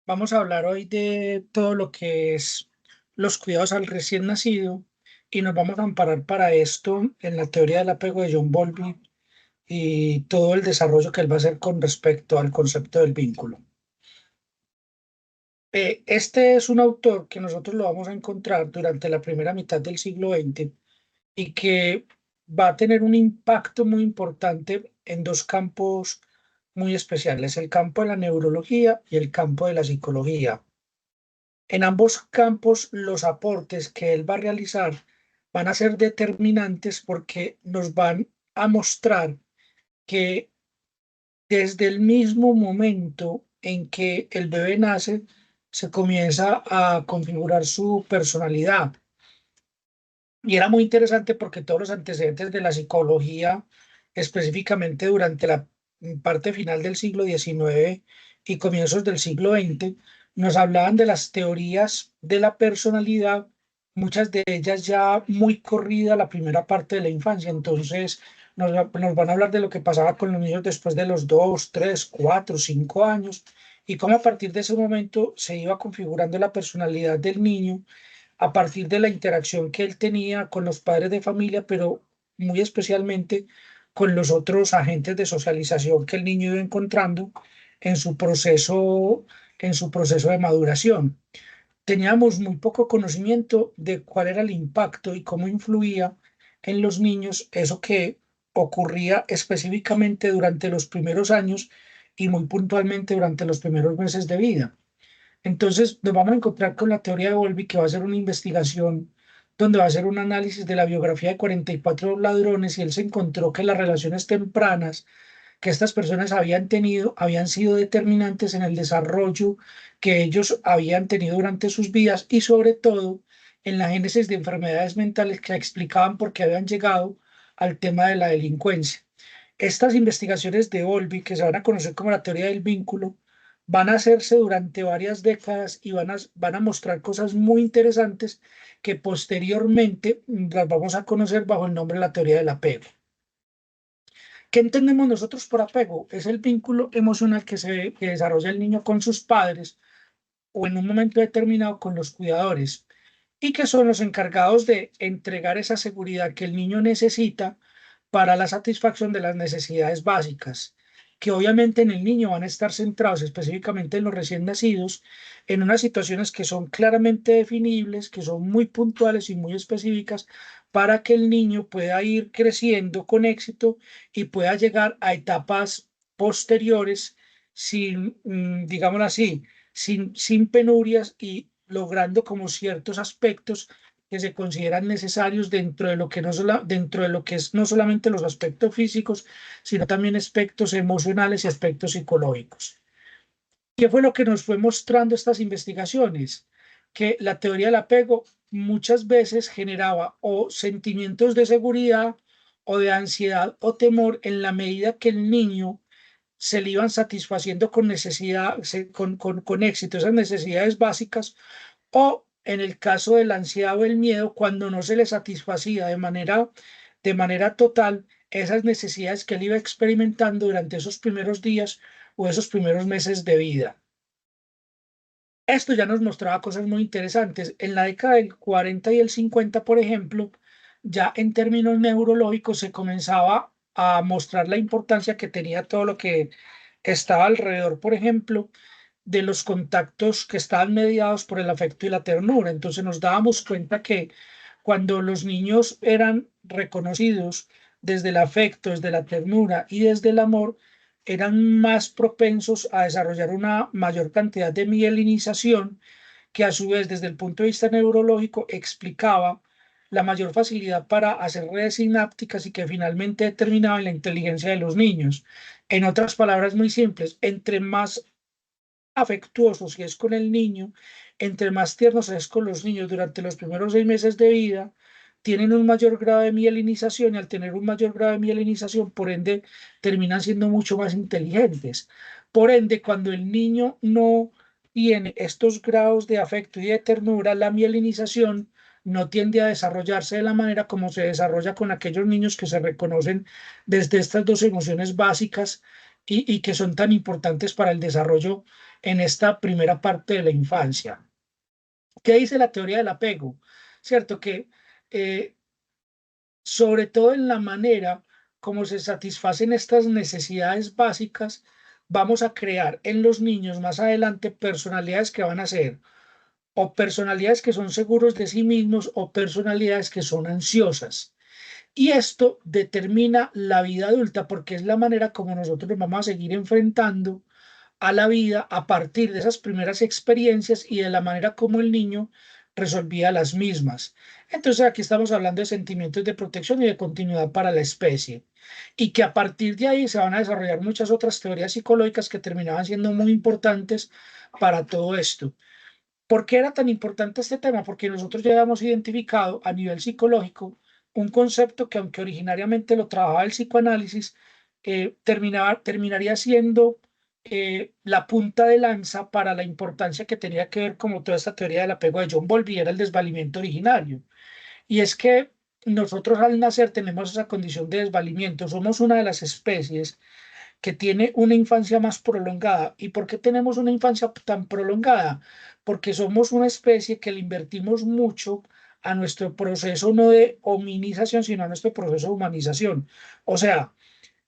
Vamos a hablar hoy de todo lo que es los cuidados al recién nacido y nos vamos a amparar para esto en la teoría del apego de John Bowlby y todo el desarrollo que él va a hacer con respecto al concepto del vínculo. Este es un autor que nosotros lo vamos a encontrar durante la primera mitad del siglo XX y que va a tener un impacto muy importante en dos campos muy especiales, el campo de la neurología y el campo de la psicología. En ambos campos, los aportes que él va a realizar van a ser determinantes porque nos van a mostrar que desde el mismo momento en que el bebé nace, se comienza a configurar su personalidad. Y era muy interesante porque todos los antecedentes de la psicología, específicamente durante la parte final del siglo XIX y comienzos del siglo XX, nos hablaban de las teorías de la personalidad, muchas de ellas ya muy corrida la primera parte de la infancia. Entonces, nos van a hablar de lo que pasaba con los niños después de los 2, 3, 4, 5 años y cómo a partir de ese momento se iba configurando la personalidad del niño a partir de la interacción que él tenía con los padres de familia, pero muy especialmente con los otros agentes de socialización que el niño iba encontrando en su proceso, en su proceso de maduración. Teníamos muy poco conocimiento de cuál era el impacto y cómo influía en los niños eso que ocurría específicamente durante los primeros años y muy puntualmente durante los primeros meses de vida. Entonces, nos vamos a encontrar con la teoría de Volpi, que va a ser una investigación donde va a hacer un análisis de la biografía de 44 ladrones y él se encontró que las relaciones tempranas que estas personas habían tenido habían sido determinantes en el desarrollo que ellos habían tenido durante sus vidas y sobre todo en la génesis de enfermedades mentales que explicaban por qué habían llegado al tema de la delincuencia. Estas investigaciones de Olby, que se van a conocer como la teoría del vínculo, van a hacerse durante varias décadas y van a mostrar cosas muy interesantes que posteriormente las vamos a conocer bajo el nombre de la teoría del apego. ¿Qué entendemos nosotros por apego? Es el vínculo emocional que desarrolla el niño con sus padres o en un momento determinado con los cuidadores y que son los encargados de entregar esa seguridad que el niño necesita para la satisfacción de las necesidades básicas, que obviamente en el niño van a estar centrados específicamente en los recién nacidos, en unas situaciones que son claramente definibles, que son muy puntuales y muy específicas, para que el niño pueda ir creciendo con éxito y pueda llegar a etapas posteriores sin, digámoslo así, sin penurias y logrando como ciertos aspectos que se consideran necesarios dentro de lo que dentro de lo que es no solamente los aspectos físicos, sino también aspectos emocionales y aspectos psicológicos. ¿Qué fue lo que nos fue mostrando estas investigaciones? Que la teoría del apego muchas veces generaba o sentimientos de seguridad o de ansiedad o temor en la medida que el niño se le iban satisfaciendo con necesidad, con éxito esas necesidades básicas, o en el caso de la ansiedad o el miedo, cuando no se le satisfacía de manera total esas necesidades que él iba experimentando durante esos primeros días o esos primeros meses de vida. Esto ya nos mostraba cosas muy interesantes. En la década del 40 y el 50, por ejemplo, ya en términos neurológicos se comenzaba a mostrar la importancia que tenía todo lo que estaba alrededor, por ejemplo, de los contactos que estaban mediados por el afecto y la ternura. Entonces nos dábamos cuenta que cuando los niños eran reconocidos desde el afecto, desde la ternura y desde el amor, eran más propensos a desarrollar una mayor cantidad de mielinización que a su vez desde el punto de vista neurológico explicaba la mayor facilidad para hacer redes sinápticas y que finalmente determinaba la inteligencia de los niños. En otras palabras muy simples, entre más afectuoso si es con el niño, entre más tiernos es con los niños durante los primeros 6 meses de vida, tienen un mayor grado de mielinización y al tener un mayor grado de mielinización, por ende, terminan siendo mucho más inteligentes. Por ende, cuando el niño no tiene estos grados de afecto y de ternura, la mielinización no tiende a desarrollarse de la manera como se desarrolla con aquellos niños que se reconocen desde estas dos emociones básicas y que son tan importantes para el desarrollo en esta primera parte de la infancia. ¿Qué dice la teoría del apego? ¿Cierto? Que eh, sobre todo en la manera como se satisfacen estas necesidades básicas, vamos a crear en los niños más adelante personalidades que van a ser o personalidades que son seguros de sí mismos o personalidades que son ansiosas. Y esto determina la vida adulta porque es la manera como nosotros nos vamos a seguir enfrentando a la vida a partir de esas primeras experiencias y de la manera como el niño resolvía las mismas. Entonces aquí estamos hablando de sentimientos de protección y de continuidad para la especie. Y que a partir de ahí se van a desarrollar muchas otras teorías psicológicas que terminaban siendo muy importantes para todo esto. ¿Por qué era tan importante este tema? Porque nosotros ya habíamos identificado a nivel psicológico un concepto que, aunque originariamente lo trabajaba el psicoanálisis, terminaría siendo la punta de lanza para la importancia que tenía que ver como toda esta teoría del apego de John Bowlby, era el desvalimiento originario. Y es que nosotros al nacer tenemos esa condición de desvalimiento, somos una de las especies que tiene una infancia más prolongada. ¿Y por qué tenemos una infancia tan prolongada? Porque somos una especie que le invertimos mucho a nuestro proceso no de hominización, sino a nuestro proceso de humanización. O sea,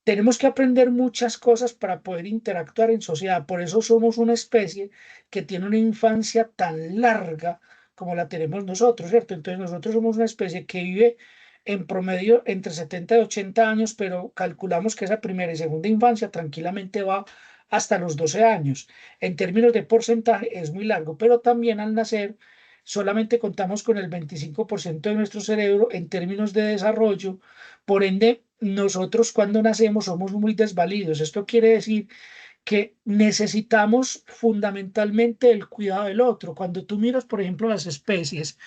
tenemos que aprender muchas cosas para poder interactuar en sociedad. Por eso somos una especie que tiene una infancia tan larga como la tenemos nosotros, ¿cierto? Entonces nosotros somos una especie que vive en promedio entre 70 y 80 años, pero calculamos que esa primera y segunda infancia tranquilamente va hasta los 12 años. En términos de porcentaje es muy largo, pero también al nacer solamente contamos con el 25% de nuestro cerebro en términos de desarrollo. Por ende, nosotros cuando nacemos somos muy desvalidos. Esto quiere decir que necesitamos fundamentalmente el cuidado del otro. Cuando tú miras, por ejemplo, las especies,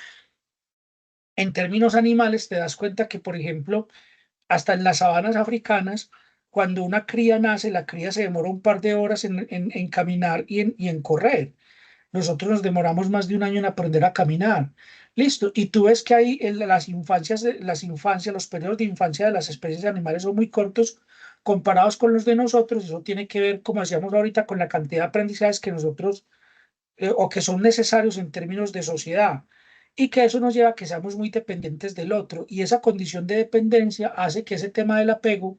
en términos animales, te das cuenta que, por ejemplo, hasta en las sabanas africanas, cuando una cría nace, la cría se demora un par de horas en caminar y en correr. Nosotros nos demoramos más de un año en aprender a caminar. Listo. Y tú ves que ahí en las infancias, los periodos de infancia de las especies animales son muy cortos comparados con los de nosotros. Eso tiene que ver, como decíamos ahorita, con la cantidad de aprendizajes que nosotros o que son necesarios en términos de sociedad. Y que eso nos lleva a que seamos muy dependientes del otro. Y esa condición de dependencia hace que ese tema del apego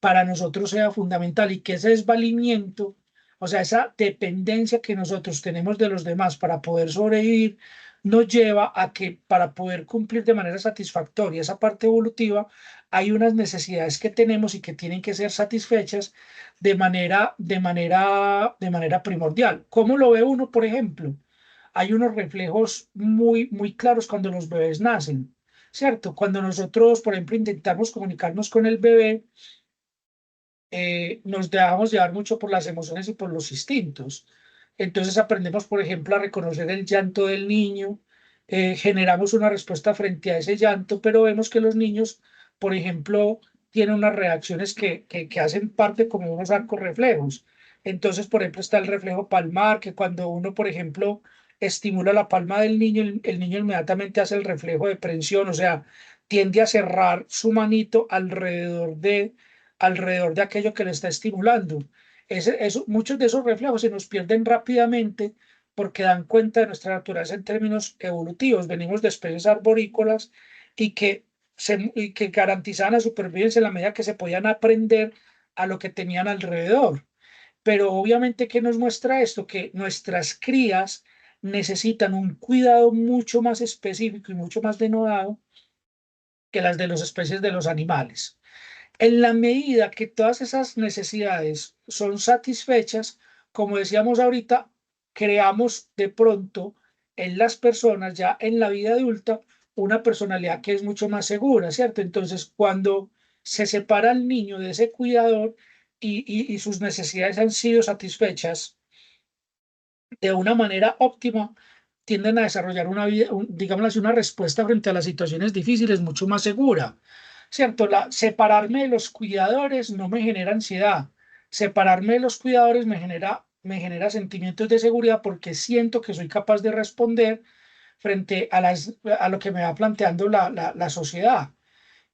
para nosotros sea fundamental y que ese desvalimiento, o sea, esa dependencia que nosotros tenemos de los demás para poder sobrevivir, nos lleva a que para poder cumplir de manera satisfactoria esa parte evolutiva, hay unas necesidades que tenemos y que tienen que ser satisfechas de manera primordial. ¿Cómo lo ve uno, por ejemplo? Hay unos reflejos muy, muy claros cuando los bebés nacen, ¿cierto? Cuando nosotros, por ejemplo, intentamos comunicarnos con el bebé, nos dejamos llevar mucho por las emociones y por los instintos. Entonces aprendemos, por ejemplo, a reconocer el llanto del niño, generamos una respuesta frente a ese llanto, pero vemos que los niños, por ejemplo, tienen unas reacciones que hacen parte como unos arcos reflejos. Entonces, por ejemplo, está el reflejo palmar, que cuando uno, por ejemplo, estimula la palma del niño, el niño inmediatamente hace el reflejo de prensión, o sea, tiende a cerrar su manito alrededor de aquello que le está estimulando. Muchos de esos reflejos se nos pierden rápidamente porque dan cuenta de nuestra naturaleza en términos evolutivos. Venimos de especies arborícolas y que garantizaban la supervivencia en la medida que se podían aprender a lo que tenían alrededor. Pero obviamente, ¿qué nos muestra esto? Que nuestras crías necesitan un cuidado mucho más específico y mucho más denodado que las de las especies de los animales. En la medida que todas esas necesidades son satisfechas, como decíamos ahorita, creamos de pronto en las personas, ya en la vida adulta, una personalidad que es mucho más segura, ¿cierto? Entonces, cuando se separa el niño de ese cuidador y sus necesidades han sido satisfechas de una manera óptima, tienden a desarrollar una vida, digamos así, una respuesta frente a las situaciones difíciles mucho más segura. ¿Cierto? Separarme de los cuidadores no me genera ansiedad. Separarme de los cuidadores me genera sentimientos de seguridad porque siento que soy capaz de responder frente a lo que me va planteando la sociedad.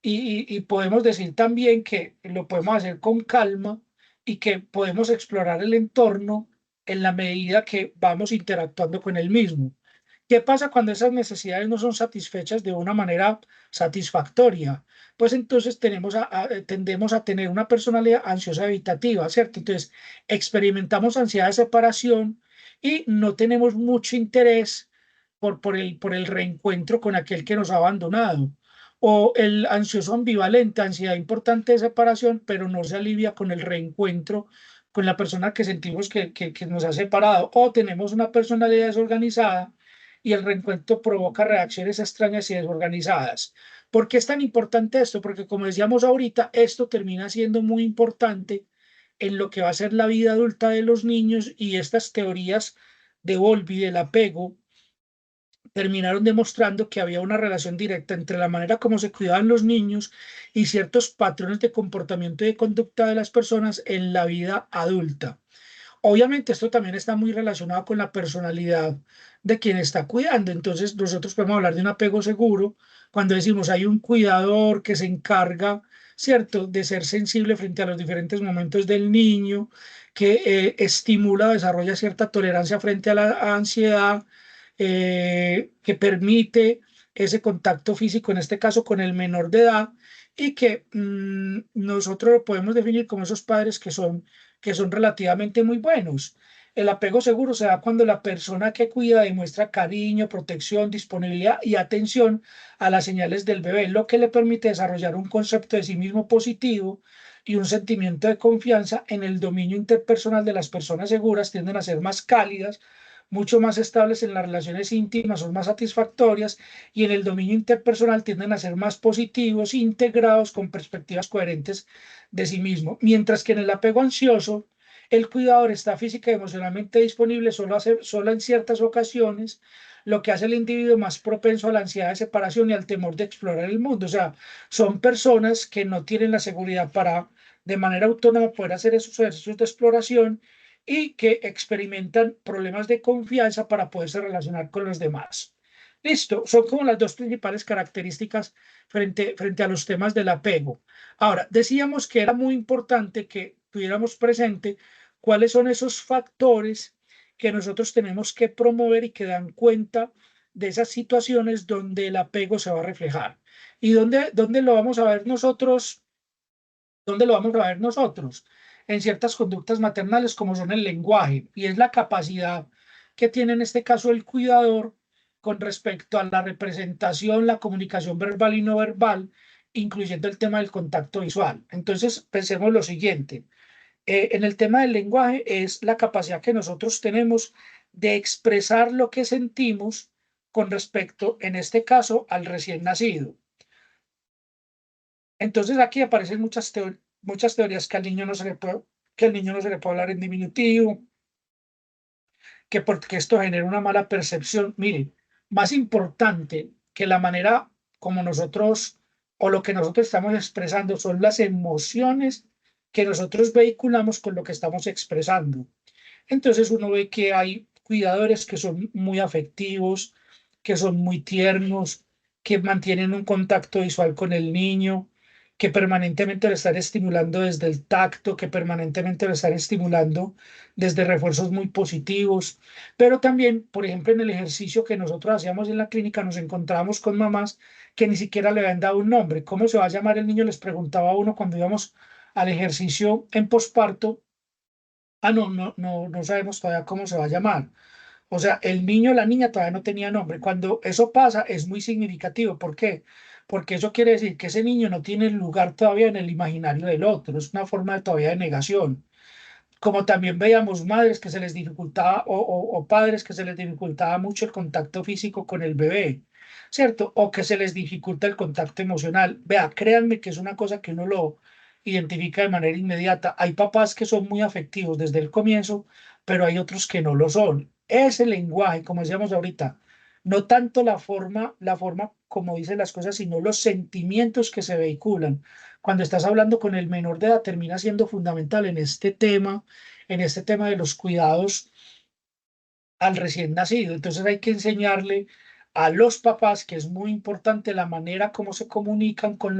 Y podemos decir también que lo podemos hacer con calma y que podemos explorar el entorno en la medida que vamos interactuando con el mismo. ¿Qué pasa cuando esas necesidades no son satisfechas de una manera satisfactoria? Pues entonces tendemos a tener una personalidad ansiosa evitativa, ¿cierto? Entonces experimentamos ansiedad de separación y no tenemos mucho interés por el reencuentro con aquel que nos ha abandonado. O el ansioso ambivalente, ansiedad importante de separación, pero no se alivia con el reencuentro con la persona que sentimos que nos ha separado. O tenemos una personalidad desorganizada y el reencuentro provoca reacciones extrañas y desorganizadas. ¿Por qué es tan importante esto? Porque como decíamos ahorita, esto termina siendo muy importante en lo que va a ser la vida adulta de los niños y estas teorías de Bowlby del apego terminaron demostrando que había una relación directa entre la manera como se cuidaban los niños y ciertos patrones de comportamiento y de conducta de las personas en la vida adulta. Obviamente esto también está muy relacionado con la personalidad de quien está cuidando. Entonces nosotros podemos hablar de un apego seguro cuando decimos hay un cuidador que se encarga, ¿cierto?, de ser sensible frente a los diferentes momentos del niño, que estimula, desarrolla cierta tolerancia frente a la ansiedad, que permite ese contacto físico, en este caso con el menor de edad, y que nosotros lo podemos definir como esos padres que son relativamente muy buenos. El apego seguro se da cuando la persona que cuida demuestra cariño, protección, disponibilidad y atención a las señales del bebé, lo que le permite desarrollar un concepto de sí mismo positivo y un sentimiento de confianza. En el dominio interpersonal de las personas seguras tienden a ser más cálidas, mucho más estables en las relaciones íntimas, son más satisfactorias y en el dominio interpersonal tienden a ser más positivos, integrados con perspectivas coherentes de sí mismo. Mientras que en el apego ansioso, el cuidador está física y emocionalmente disponible solo en ciertas ocasiones, lo que hace al individuo más propenso a la ansiedad de separación y al temor de explorar el mundo. O sea, son personas que no tienen la seguridad para de manera autónoma poder hacer esos ejercicios de exploración y que experimentan problemas de confianza para poderse relacionar con los demás. Listo, son como las dos principales características frente a los temas del apego. Ahora, decíamos que era muy importante que tuviéramos presente cuáles son esos factores que nosotros tenemos que promover y que dan cuenta de esas situaciones donde el apego se va a reflejar. ¿Y dónde lo vamos a ver nosotros? ¿Dónde lo vamos a ver nosotros? En ciertas conductas maternales como son el lenguaje y es la capacidad que tiene en este caso el cuidador con respecto a la representación, la comunicación verbal y no verbal, incluyendo el tema del contacto visual. Entonces, pensemos lo siguiente. En el tema del lenguaje es la capacidad que nosotros tenemos de expresar lo que sentimos con respecto, en este caso, al recién nacido. Entonces aquí aparecen muchas teorías que al niño no se le puede, que al niño no se le puede hablar en diminutivo, que porque esto genera una mala percepción. Miren, más importante que la manera como nosotros o lo que nosotros estamos expresando son las emociones que nosotros vehiculamos con lo que estamos expresando. Entonces uno ve que hay cuidadores que son muy afectivos, que son muy tiernos, que mantienen un contacto visual con el niño, que permanentemente lo están estimulando desde el tacto, que permanentemente lo están estimulando desde refuerzos muy positivos. Pero también, por ejemplo, en el ejercicio que nosotros hacíamos en la clínica, nos encontramos con mamás que ni siquiera le habían dado un nombre. ¿Cómo se va a llamar el niño? Les preguntaba a uno cuando íbamos al ejercicio en posparto. Ah, no sabemos todavía cómo se va a llamar. O sea, el niño o la niña todavía no tenía nombre. Cuando eso pasa es muy significativo. ¿Por qué? Porque eso quiere decir que ese niño no tiene lugar todavía en el imaginario del otro. Es una forma todavía de negación. Como también veíamos madres que se les dificultaba o padres que se les dificultaba mucho el contacto físico con el bebé, ¿cierto? O que se les dificulta el contacto emocional. Vea, créanme que es una cosa que uno lo identifica de manera inmediata. Hay papás que son muy afectivos desde el comienzo, pero hay otros que no lo son. Ese lenguaje, como decíamos ahorita, no tanto la forma como dicen las cosas, sino los sentimientos que se vehiculan cuando estás hablando con el menor de edad termina siendo fundamental en este tema de los cuidados al recién nacido. Entonces hay que enseñarle a los papás que es muy importante la manera como se comunican con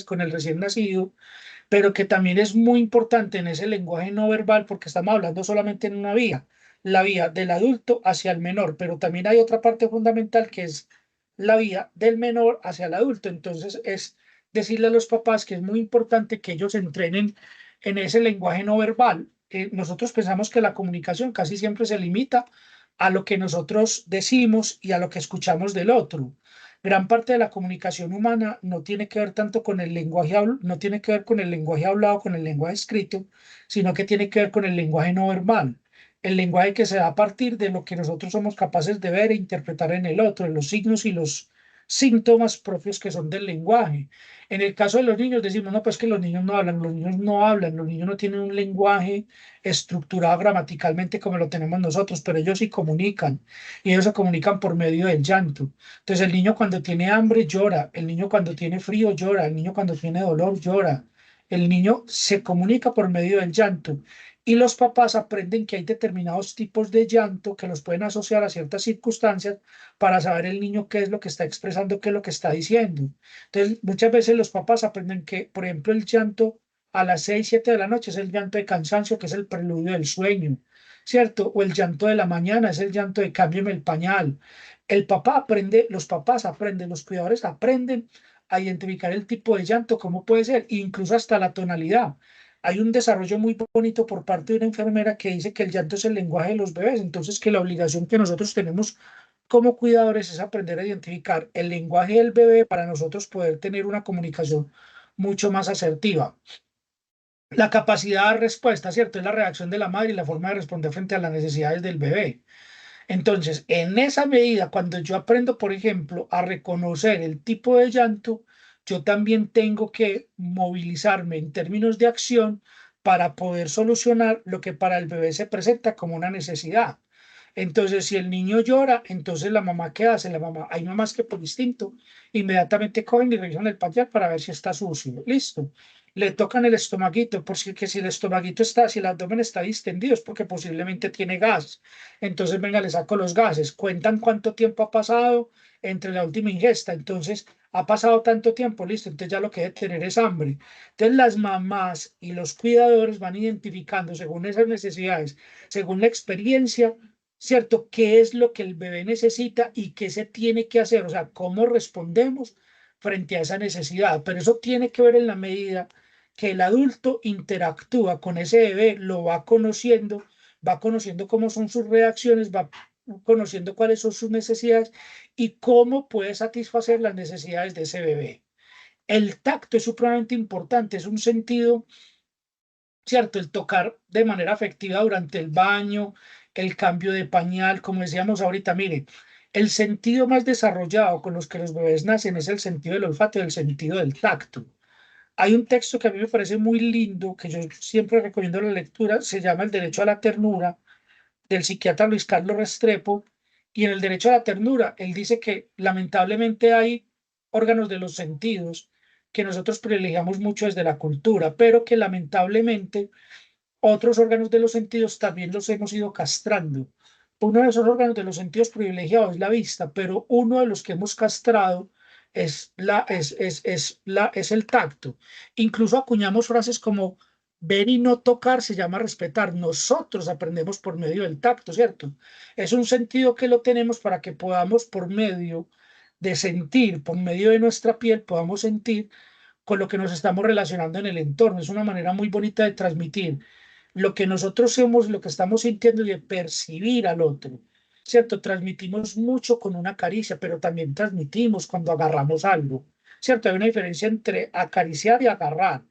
con el recién nacido, pero que también es muy importante en ese lenguaje no verbal porque estamos hablando solamente en una vía, la vía del adulto hacia el menor, pero también hay otra parte fundamental que es la vía del menor hacia el adulto. Entonces es decirle a los papás que es muy importante que ellos entrenen en ese lenguaje no verbal. Nosotros pensamos que la comunicación casi siempre se limita a lo que nosotros decimos y a lo que escuchamos del otro. Gran parte de la comunicación humana no tiene que ver tanto con el lenguaje, no tiene que ver con el lenguaje hablado, con el lenguaje escrito, sino que tiene que ver con el lenguaje no verbal. El lenguaje que se da a partir de lo que nosotros somos capaces de ver e interpretar en el otro, en los signos y los síntomas propios que son del lenguaje. En el caso de los niños decimos, no, pues que los niños no hablan, los niños no hablan, los niños no tienen un lenguaje estructurado gramaticalmente como lo tenemos nosotros, pero ellos sí comunican y ellos se comunican por medio del llanto. Entonces el niño cuando tiene hambre llora, el niño cuando tiene frío llora, el niño cuando tiene dolor llora. El niño se comunica por medio del llanto y los papás aprenden que hay determinados tipos de llanto que los pueden asociar a ciertas circunstancias para saber el niño qué es lo que está expresando, qué es lo que está diciendo. Entonces muchas veces los papás aprenden que, por ejemplo, el llanto a las 6 7 de la noche es el llanto de cansancio, que es el preludio del sueño, ¿cierto? O el llanto de la mañana es el llanto de cámbiame el pañal. El papá aprende, los papás aprenden, los cuidadores aprenden a identificar el tipo de llanto, cómo puede ser, incluso hasta la tonalidad. Hay un desarrollo muy bonito por parte de una enfermera que dice que el llanto es el lenguaje de los bebés, entonces que la obligación que nosotros tenemos como cuidadores es aprender a identificar el lenguaje del bebé para nosotros poder tener una comunicación mucho más asertiva. La capacidad de respuesta, ¿cierto? Es la reacción de la madre y la forma de responder frente a las necesidades del bebé. Entonces, en esa medida, cuando yo aprendo, por ejemplo, a reconocer el tipo de llanto, yo también tengo que movilizarme en términos de acción para poder solucionar lo que para el bebé se presenta como una necesidad. Entonces, si el niño llora, entonces la mamá, ¿qué hace? La mamá, hay mamás que por instinto inmediatamente cogen y revisan el pañal para ver si está sucio. Listo. Le tocan el estomaguito, porque que si el estomaguito está, si el abdomen está distendido, es porque posiblemente tiene gas. Entonces, venga, le saco los gases. Cuentan cuánto tiempo ha pasado entre la última ingesta. Entonces, ha pasado tanto tiempo, listo. Entonces, ya lo que debe tener es hambre. Entonces, las mamás y los cuidadores van identificando según esas necesidades, según la experiencia, ¿cierto? ¿Qué es lo que el bebé necesita y qué se tiene que hacer? O sea, ¿cómo respondemos frente a esa necesidad? Pero eso tiene que ver en la medida que el adulto interactúa con ese bebé, lo va conociendo cómo son sus reacciones, va conociendo cuáles son sus necesidades y cómo puede satisfacer las necesidades de ese bebé. El tacto es supremamente importante, es un sentido, ¿cierto? El tocar de manera afectiva durante el baño, el cambio de pañal, como decíamos ahorita, mire, el sentido más desarrollado con los que los bebés nacen es el sentido del olfato y el sentido del tacto. Hay un texto que a mí me parece muy lindo, que yo siempre recomiendo la lectura, se llama El derecho a la ternura, del psiquiatra Luis Carlos Restrepo, y en el derecho a la ternura, él dice que lamentablemente hay órganos de los sentidos que nosotros privilegiamos mucho desde la cultura, pero que lamentablemente otros órganos de los sentidos también los hemos ido castrando. Uno de esos órganos de los sentidos privilegiados es la vista, pero uno de los que hemos castrado es el tacto. Incluso acuñamos frases como ver y no tocar se llama respetar. Nosotros aprendemos por medio del tacto, ¿cierto? Es un sentido que lo tenemos para que podamos por medio de sentir, por medio de nuestra piel, podamos sentir con lo que nos estamos relacionando en el entorno. Es una manera muy bonita de transmitir lo que nosotros somos, lo que estamos sintiendo y de percibir al otro, ¿cierto? Transmitimos mucho con una caricia, pero también transmitimos cuando agarramos algo, ¿cierto? Hay una diferencia entre acariciar y agarrar.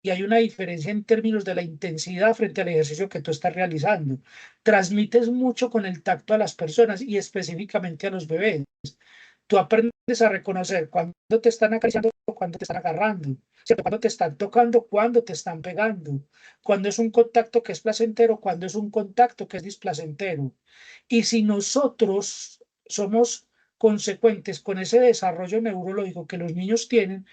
Y hay una diferencia en términos de la intensidad frente al ejercicio que tú estás realizando. Transmites mucho con el tacto a las personas y específicamente a los bebés. Tú aprendes a reconocer cuando te están acariciando, cuando te están agarrando, ¿cierto? Cuando te están tocando, cuando te están pegando, cuando es un contacto que es placentero, cuando es un contacto que es displacentero. Y si nosotros somos consecuentes con ese desarrollo neurológico que los niños tienen,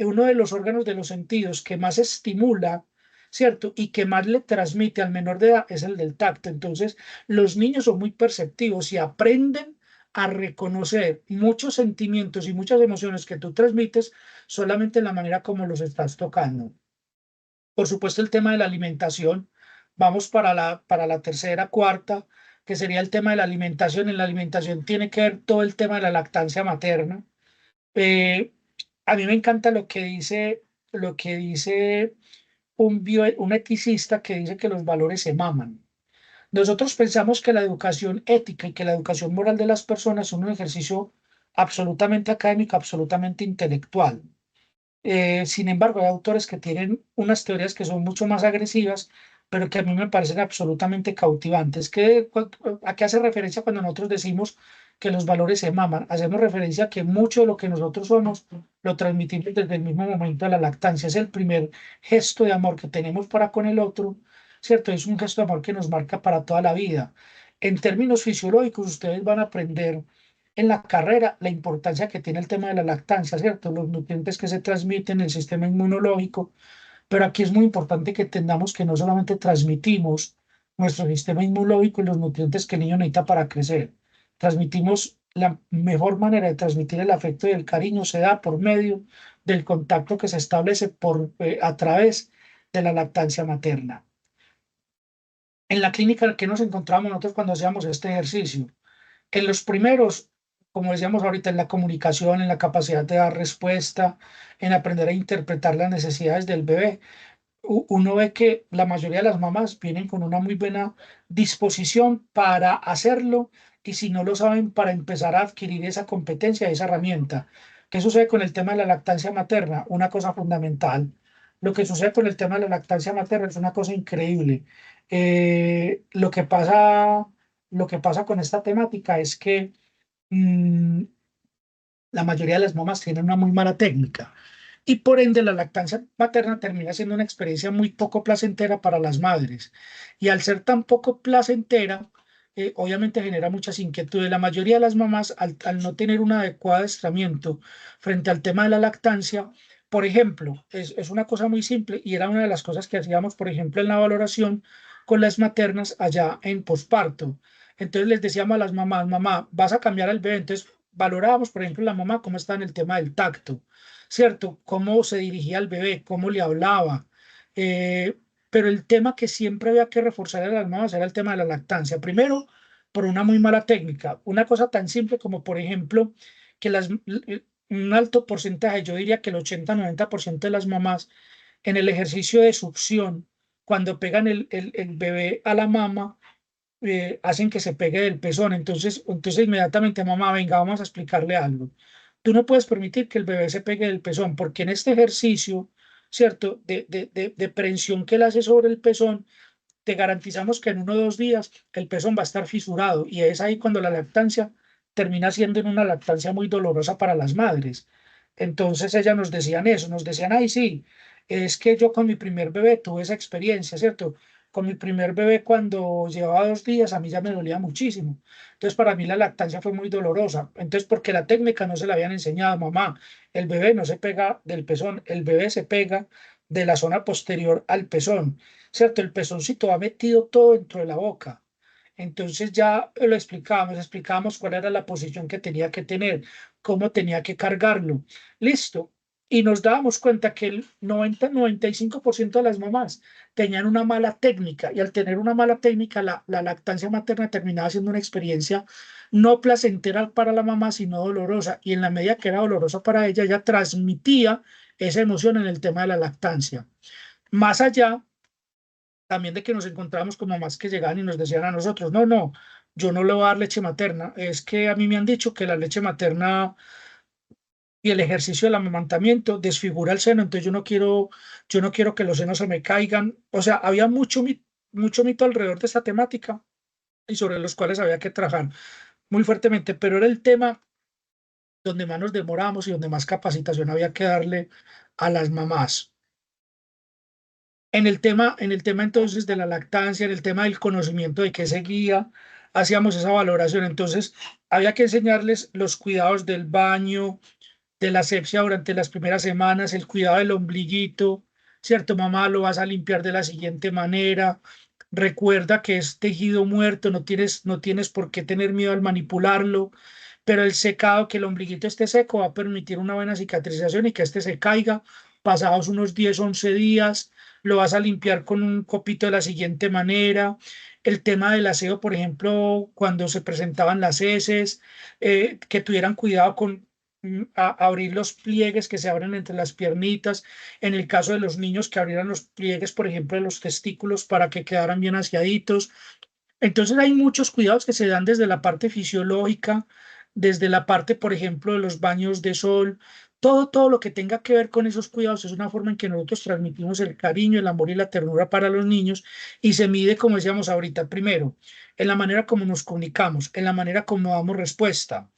uno de los órganos de los sentidos que más estimula, ¿cierto? Y que más le transmite al menor de edad es el del tacto. Entonces, los niños son muy perceptivos y aprenden a reconocer muchos sentimientos y muchas emociones que tú transmites solamente en la manera como los estás tocando. Por supuesto, el tema de la alimentación. Vamos para la tercera, cuarta, que sería el tema de la alimentación. En la alimentación tiene que ver todo el tema de la lactancia materna. Eh, a mí me encanta lo que dice un eticista que dice que los valores se maman. Nosotros pensamos que la educación ética y que la educación moral de las personas es un ejercicio absolutamente académico, absolutamente intelectual. Sin embargo, hay autores que tienen unas teorías que son mucho más agresivas, pero que a mí me parecen absolutamente cautivantes. ¿A qué hace referencia cuando nosotros decimos que los valores se maman? Hacemos referencia a que mucho de lo que nosotros somos lo transmitimos desde el mismo momento de la lactancia. Es el primer gesto de amor que tenemos para con el otro, ¿cierto? Es un gesto de amor que nos marca para toda la vida. En términos fisiológicos, ustedes van a aprender en la carrera la importancia que tiene el tema de la lactancia, ¿cierto? Los nutrientes que se transmiten, el sistema inmunológico, pero aquí es muy importante que entendamos que no solamente transmitimos nuestro sistema inmunológico y los nutrientes que el niño necesita para crecer, transmitimos la mejor manera de transmitir el afecto y el cariño se da por medio del contacto que se establece a través de la lactancia materna. En la clínica que nos encontramos nosotros cuando hacíamos este ejercicio, en los primeros, como decíamos ahorita, en la comunicación, en la capacidad de dar respuesta, en aprender a interpretar las necesidades del bebé, uno ve que la mayoría de las mamás vienen con una muy buena disposición para hacerlo y si no lo saben, para empezar a adquirir esa competencia, esa herramienta. ¿Qué sucede con el tema de la lactancia materna? Una cosa fundamental. Lo que sucede con el tema de la lactancia materna es una cosa increíble. Lo que pasa con esta temática es que mm, la mayoría de las mamás tienen una muy mala técnica y por ende la lactancia materna termina siendo una experiencia muy poco placentera para las madres. Y al ser tan poco placentera, obviamente genera muchas inquietudes. La mayoría de las mamás, al no tener un adecuado adiestramiento frente al tema de la lactancia, por ejemplo, es una cosa muy simple y era una de las cosas que hacíamos, por ejemplo, en la valoración con las maternas allá en posparto. Entonces les decíamos a las mamás, mamá, vas a cambiar al bebé. Entonces valorábamos, por ejemplo, la mamá cómo está en el tema del tacto, ¿cierto? Cómo se dirigía al bebé, cómo le hablaba. Eh, pero el tema que siempre había que reforzar en las mamás era el tema de la lactancia. Primero, por una muy mala técnica. Una cosa tan simple como, por ejemplo, que un alto porcentaje, yo diría que el 80-90% de las mamás en el ejercicio de succión, cuando pegan el bebé a la mama, hacen que se pegue del pezón. Entonces inmediatamente, mamá, venga, vamos a explicarle algo. Tú no puedes permitir que el bebé se pegue del pezón, porque en este ejercicio, ¿cierto? De prensión que él hace sobre el pezón, te garantizamos que en 1 o 2 días el pezón va a estar fisurado y es ahí cuando la lactancia termina siendo en una lactancia muy dolorosa para las madres. Entonces ellas nos decían eso, nos decían, ay, sí, es que yo con mi primer bebé tuve esa experiencia, ¿cierto? Con mi primer bebé cuando llevaba 2 días a mí ya me dolía muchísimo. Entonces para mí la lactancia fue muy dolorosa. Entonces porque la técnica no se la habían enseñado, mamá, el bebé no se pega del pezón, el bebé se pega de la zona posterior al pezón. ¿Cierto? El pezoncito va metido todo dentro de la boca. Entonces ya lo explicábamos cuál era la posición que tenía que tener, cómo tenía que cargarlo. Listo. Y nos dábamos cuenta que el 90-95% de las mamás tenían una mala técnica y al tener una mala técnica, la lactancia materna terminaba siendo una experiencia no placentera para la mamá, sino dolorosa. Y en la medida que era dolorosa para ella, ella transmitía esa emoción en el tema de la lactancia. Más allá también de que nos encontramos con mamás que llegaban y nos decían a nosotros, no, no, yo no le voy a dar leche materna, es que a mí me han dicho que la leche materna y el ejercicio del amamantamiento desfigura el seno, entonces yo no quiero que los senos se me caigan. O sea, había mucho mito alrededor de esta temática y sobre los cuales había que trabajar muy fuertemente, pero era el tema donde más nos demorábamos y donde más capacitación había que darle a las mamás. En el tema entonces de la lactancia, en el tema del conocimiento de qué seguía, hacíamos esa valoración. Entonces, había que enseñarles los cuidados del baño, de la asepsia durante las primeras semanas, el cuidado del ombliguito, ¿cierto? Mamá, lo vas a limpiar de la siguiente manera. Recuerda que es tejido muerto, no tienes por qué tener miedo al manipularlo, pero el secado, que el ombliguito esté seco, va a permitir una buena cicatrización y que este se caiga pasados unos 10-11 días. lo vas a limpiar con un copito de la siguiente manera. El tema del aseo, por ejemplo, cuando se presentaban las heces, que tuvieran cuidado con abrir los pliegues que se abren entre las piernitas. En el caso de los niños, que abrieran los pliegues, por ejemplo, de los testículos para que quedaran bien aseaditos. Entonces hay muchos cuidados que se dan desde la parte fisiológica, desde la parte, por ejemplo, de los baños de sol. Todo lo que tenga que ver con esos cuidados es una forma en que nosotros transmitimos el cariño, el amor y la ternura para los niños, y se mide, como decíamos ahorita, primero, en la manera como nos comunicamos, en la manera como damos respuesta,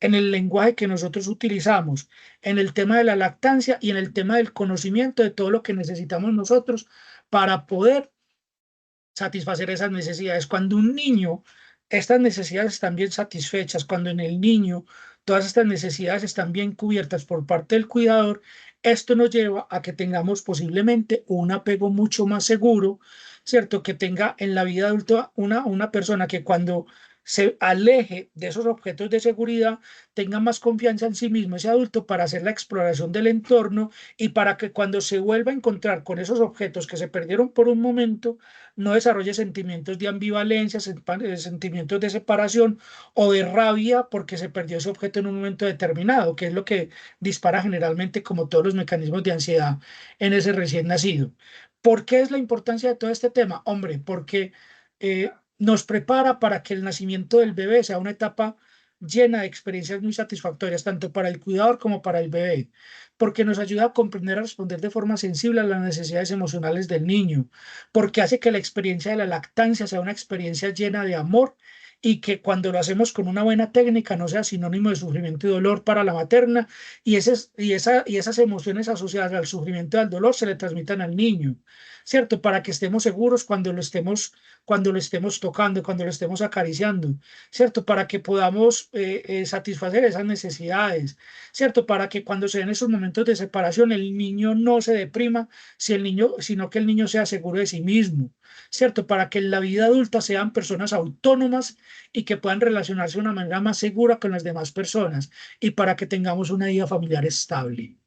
en el lenguaje que nosotros utilizamos, en el tema de la lactancia y en el tema del conocimiento de todo lo que necesitamos nosotros para poder satisfacer esas necesidades. Cuando un niño, estas necesidades están bien satisfechas, cuando en el niño todas estas necesidades están bien cubiertas por parte del cuidador, esto nos lleva a que tengamos posiblemente un apego mucho más seguro, ¿cierto? Que tenga en la vida adulta una persona que cuando se aleje de esos objetos de seguridad, tenga más confianza en sí mismo ese adulto para hacer la exploración del entorno y para que cuando se vuelva a encontrar con esos objetos que se perdieron por un momento, no desarrolle sentimientos de ambivalencia, sentimientos de separación o de rabia porque se perdió ese objeto en un momento determinado, que es lo que dispara generalmente como todos los mecanismos de ansiedad en ese recién nacido. ¿Por qué es la importancia de todo este tema? Hombre, porque nos prepara para que el nacimiento del bebé sea una etapa llena de experiencias muy satisfactorias, tanto para el cuidador como para el bebé, porque nos ayuda a comprender, a responder de forma sensible a las necesidades emocionales del niño, porque hace que la experiencia de la lactancia sea una experiencia llena de amor y que cuando lo hacemos con una buena técnica no sea sinónimo de sufrimiento y dolor para la materna y esas emociones asociadas al sufrimiento y al dolor se le transmitan al niño, ¿cierto? Para que estemos seguros cuando lo estemos tocando, cuando lo estemos acariciando, ¿cierto? Para que podamos satisfacer esas necesidades, ¿cierto? Para que cuando se den esos momentos de separación el niño no se deprima, sino que el niño sea seguro de sí mismo, ¿cierto? Para que en la vida adulta sean personas autónomas y que puedan relacionarse de una manera más segura con las demás personas y para que tengamos una vida familiar estable.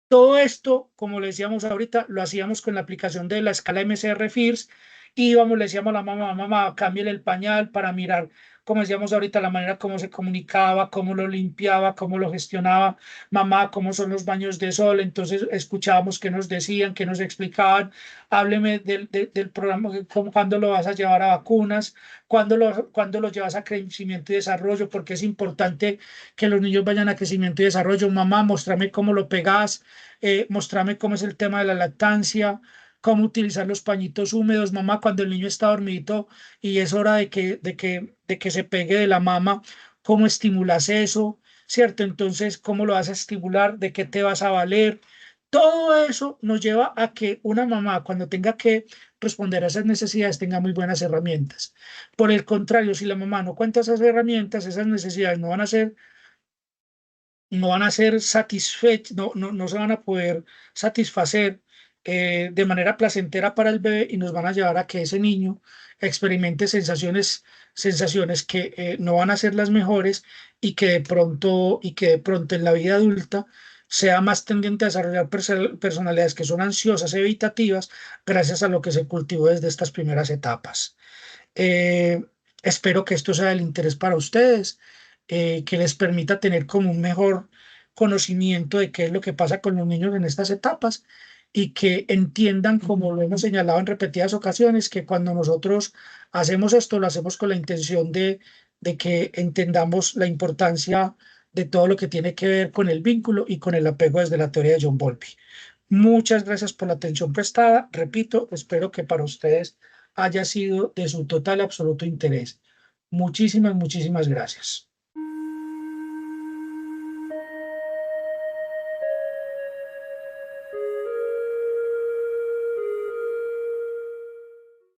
Todo esto, como le decíamos ahorita, lo hacíamos con la aplicación de la escala MCR FIRS. Íbamos, le decíamos a la mamá, mamá, cámbiale el pañal para mirar, como decíamos ahorita, la manera como se comunicaba, cómo lo limpiaba, cómo lo gestionaba, mamá, cómo son los baños de sol. Entonces escuchábamos qué nos decían, qué nos explicaban. Hábleme del programa, cuándo lo vas a llevar a vacunas, cuándo lo llevas a crecimiento y desarrollo, porque es importante que los niños vayan a crecimiento y desarrollo. Mamá, muéstrame cómo lo pegas, mostrarme cómo es el tema de la lactancia, cómo utilizar los pañitos húmedos, mamá, cuando el niño está dormidito y es hora de que se pegue de la mama, cómo estimulas eso, ¿cierto? Entonces, ¿cómo lo vas a estimular? ¿De qué te vas a valer? Todo eso nos lleva a que una mamá, cuando tenga que responder a esas necesidades, tenga muy buenas herramientas. Por el contrario, si la mamá no cuenta esas herramientas, esas necesidades no van a ser satisfechos, no se van a poder satisfacer de manera placentera para el bebé y nos van a llevar a que ese niño experimente sensaciones que no van a ser las mejores y que de pronto en la vida adulta sea más tendiente a desarrollar personalidades que son ansiosas, evitativas, gracias a lo que se cultivó desde estas primeras etapas. Eh, Espero que esto sea del interés para ustedes, que les permita tener como un mejor conocimiento de qué es lo que pasa con los niños en estas etapas y que entiendan, como lo hemos señalado en repetidas ocasiones, que cuando nosotros hacemos esto, lo hacemos con la intención de que entendamos la importancia de todo lo que tiene que ver con el vínculo y con el apego desde la teoría de John Bowlby. Muchas gracias por la atención prestada. Repito, espero que para ustedes haya sido de su total y absoluto interés. Muchísimas, muchísimas gracias.